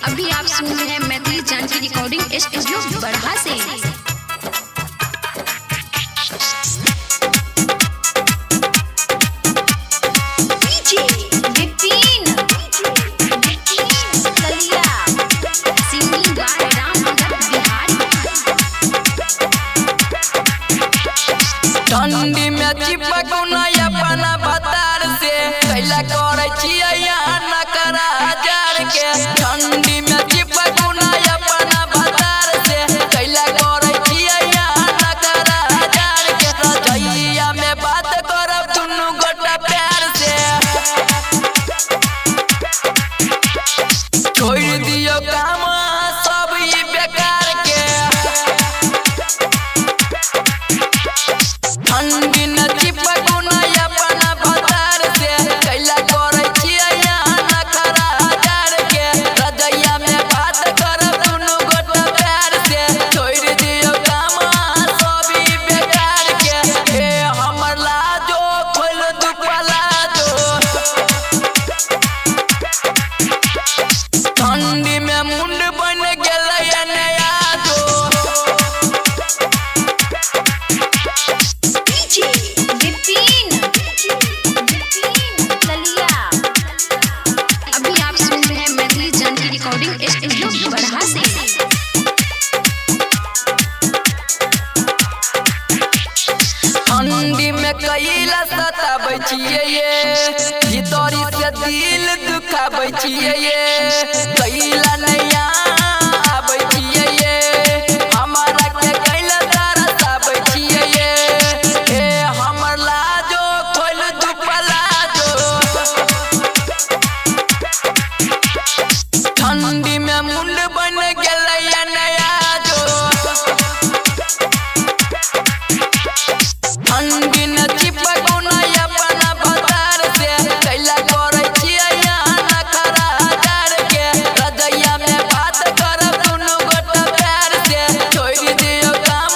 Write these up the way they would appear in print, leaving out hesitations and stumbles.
अभी आप सुन रहे हैं मैथिली जानकी रिकॉर्डिंग स्टूडियो बरहा से। ठंडी में चिपक नया अपना भतार से कैला करे छिया न करा जार के। ठंडी में चिपक नया अपना भतार से कैला करे छिया न करा जार के। रजैया में बात करब दुनु गोटा प्यार से। छोड़ दियो काम सब ई बेकार के। ठंडी न चिपक नया अपना भतार से कैला करे छिया न करा जार के। रजैया में बात करब दुनु गोटा प्यार से। छोड़ दियो काम सब ई बेकार के। हे हमर लाजो खोल दू पलाजो। ठंडी में मुंड बन गेलै नया जो। अभी आप सुन रहे हैं मैथिली जानकी रिकॉर्डिंग स्टूडियो बरहा से। ठंडी में कैला सताबै छियै ये। भीतरी से दिल दुखाबै छियै ये। कैला नैया आबै छियै ये। हमारा के कैला तरसाबै छियै ये। हे हमर लाजो खोल दू पलाजो। ठंडी में मुंड बन गेलै नया जो। ठंडी न चिपक नया अपना भतार से कैला करे छिया न करा जार के। रजैया में बात करब दुनु गोटा प्यार से। छोड़ दियो काम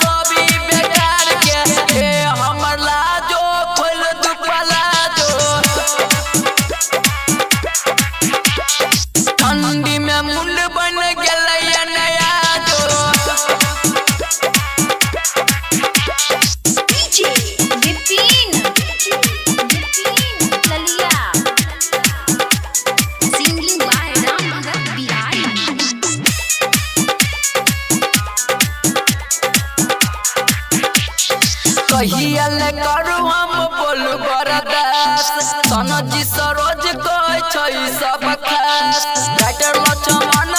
सब ई बेकार के। हे हमर लाजो खोल दू पलाजो। ठंडी में मुंड बन गेलै नया जो। Singing by Ramnagar Bihari. कहिया ले करू हम बोलू बरदास। सनजी सरोज कहै छै सब खास। राइटर लक्ष्मण